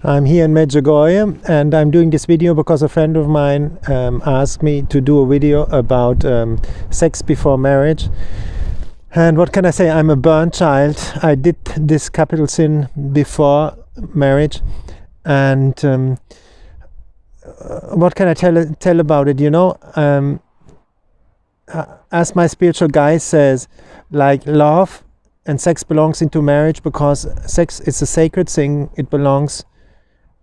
I'm here in Medjugorje, and I'm doing this video because a friend of mine asked me to do a video about sex before marriage. And what can I say? I'm a burnt child. I did this capital sin before marriage, and what can I tell about it? You know, as my spiritual guide says, like, love and sex belongs into marriage because sex is a sacred thing. It belongs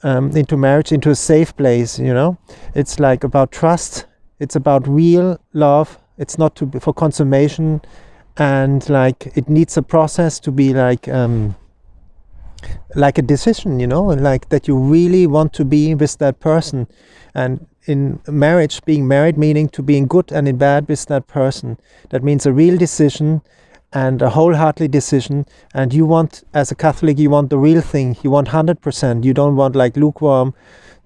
into marriage, into a safe place. You know, it's like about trust. It's about real love. It's not for consummation, and like it needs a process to be like a decision. You know, like that you really want to be with that person. And in marriage, being married meaning to be in good and in bad with that person. That means a real decision and a wholehearted decision. And you want, as a Catholic, you want the real thing. You want 100%. You don't want like lukewarm,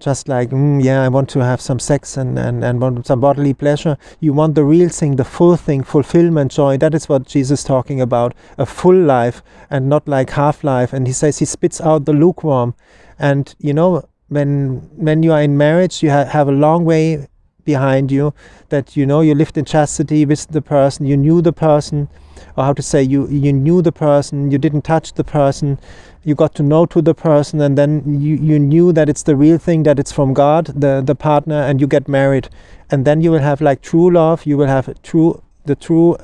just like, yeah, I want to have some sex and want some bodily pleasure. You want the real thing, the full thing, fulfillment, joy. That is what Jesus is talking about, a full life and not like half life. And he says he spits out the lukewarm. And, you know, when you are in marriage, you have a long way behind you, that, you know, you lived in chastity with the person, you knew the person, or how to say, you knew the person, you didn't touch the person, you got to know to the person, and then you knew that it's the real thing, that it's from God, the partner, and you get married. And then you will have like true love, you will have the true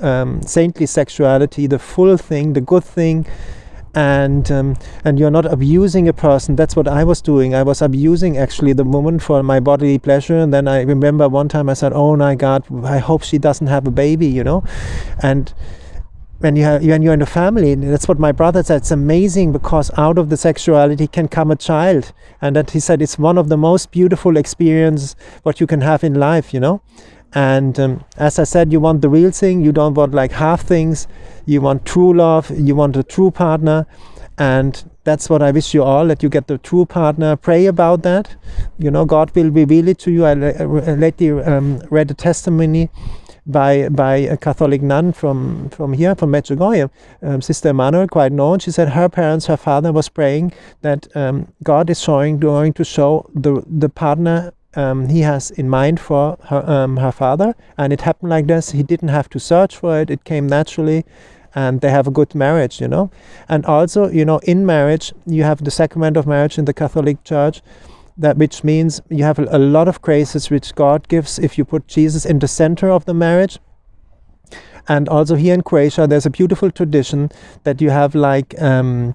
saintly sexuality, the full thing, the good thing. And you're not abusing a person. That's what I was doing. I was abusing actually the woman for my bodily pleasure. And then I remember one time I said, oh my God, I hope she doesn't have a baby, you know. And when you're in a family, that's what my brother said, it's amazing because out of the sexuality can come a child. And that he said it's one of the most beautiful experiences what you can have in life, you know. And as I said, you want the real thing. You don't want like half things. You want true love. You want a true partner. And that's what I wish you all, that you get the true partner. Pray about that. You know, God will reveal it to you. I lately read a testimony by a Catholic nun from here, from Medjugorje, Sister Emanuel, quite known. She said her father was praying that God is going to show the partner he has in mind for her father, and it happened like this. He didn't have to search for it. It came naturally, and they have a good marriage, you know. And also, you know, in marriage, you have the sacrament of marriage in the Catholic Church, which means you have a lot of graces which God gives if you put Jesus in the center of the marriage. And also here in Croatia, there's a beautiful tradition that you have like when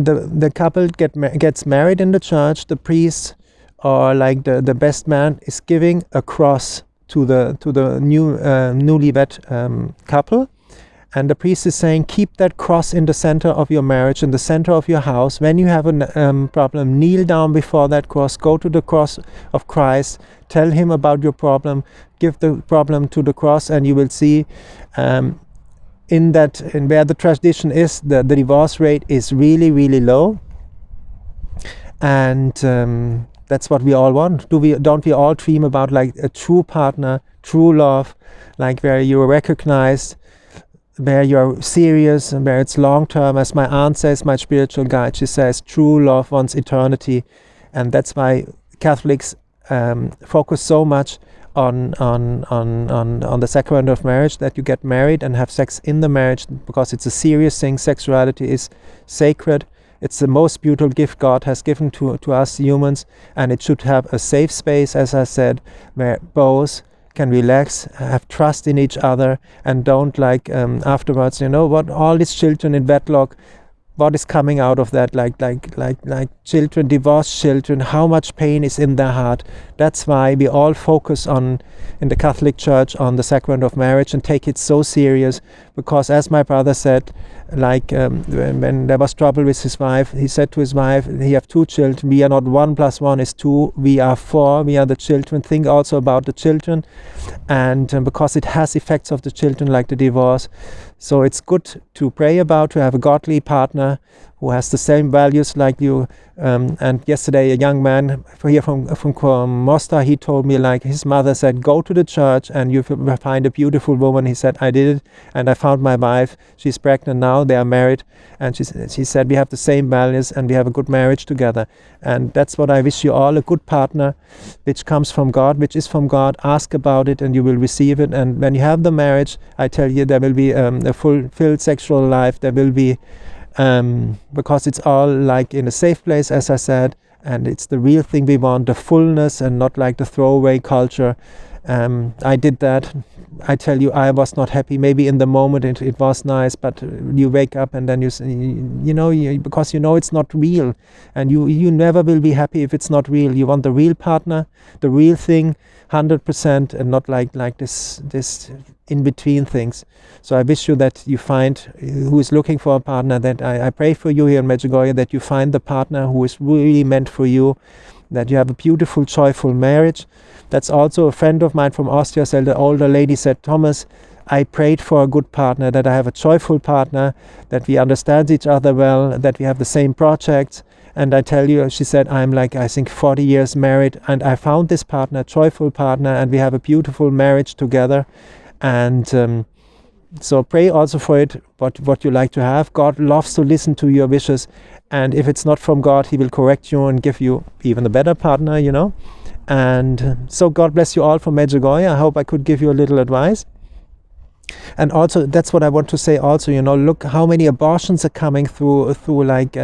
the couple gets married in the church, the priest or like the best man is giving a cross to the newlywed couple, and the priest is saying, keep that cross in the center of your marriage, in the center of your house. When you have a problem, kneel down before that cross, go to the cross of Christ, tell him about your problem, give the problem to the cross, and you will see in where the tradition is, the divorce rate is really, really low. And that's what we all want. Don't we all dream about like a true partner, true love, like where you're recognized, where you're serious, and where it's long term? As my aunt says, my spiritual guide, she says, true love wants eternity. And that's why Catholics focus so much on the sacrament of marriage, that you get married and have sex in the marriage, because it's a serious thing. Sexuality is sacred. It's the most beautiful gift God has given to us humans, and it should have a safe space, as I said, where both can relax, have trust in each other, and don't like afterwards, you know, what all these children in wedlock, what is coming out of that, like children, divorced children, how much pain is in their heart. That's why we all focus in the Catholic Church on the sacrament of marriage and take it so serious, because as my brother said, like when there was trouble with his wife, he said to his wife, he have 2 children, we are not 1 + 1 is 2, we are 4, we are the children. Think also about the children, and because it has effects of the children, like the divorce. So it's good to pray about, to have a godly partner who has the same values like you. And yesterday a young man here from Mostar, he told me, like, his mother said, go to the church and you will find a beautiful woman. He said, I did it and I found my wife. She's pregnant now, they are married, and she said we have the same values and we have a good marriage together. And that's what I wish you all, a good partner which comes from God, which is from God. Ask about it and you will receive it. And when you have the marriage, I tell you, there will be a fulfilled sexual life. There will be because it's all like in a safe place, as I said, and it's the real thing we want, the fullness, and not like the throwaway culture. I did that. I tell you, I was not happy. Maybe in the moment it was nice, but you wake up and then because you know it's not real, and you never will be happy if it's not real. You want the real partner, the real thing, 100%, and not like this in between things. So I wish you that you find who is looking for a partner. That I pray for you here in Medjugorje, that you find the partner who is really meant for you, that you have a beautiful, joyful marriage. That's also a friend of mine from Austria said, the older lady said, Thomas, I prayed for a good partner, that I have a joyful partner, that we understand each other well, that we have the same projects. And I tell you, she said, I'm like, I think 40 years married, and I found this partner, joyful partner, and we have a beautiful marriage together. And so pray also for it, what you like to have. God loves to listen to your wishes, and if it's not from God, he will correct you and give you even a better partner, And so God bless you all from Medjugorje. I hope I could give you a little advice. And also, that's what I want to say also, look how many abortions are coming through like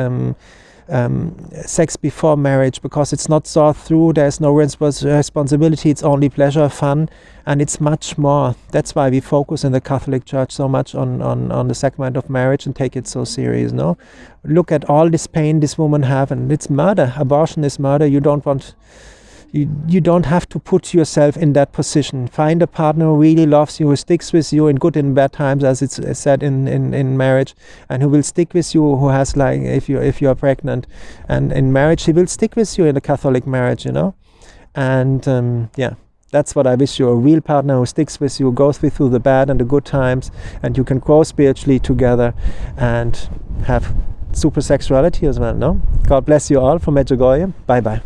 sex before marriage, because it's not thought through. There's no responsibility. It's only pleasure, fun, and it's much more. That's why we focus in the Catholic Church so much on the sacrament of marriage and take it so serious. Look at all this pain this woman have, and it's murder. Abortion is murder. You don't have to put yourself in that position. Find a partner who really loves you, who sticks with you in good and bad times, as it's said in marriage, and who will stick with you, who has, like, if you are pregnant, and in marriage he will stick with you in a Catholic marriage, And that's what I wish you, a real partner who sticks with you, goes with you through the bad and the good times, and you can grow spiritually together and have super sexuality as well. God bless you all from Medjugorje. Bye bye.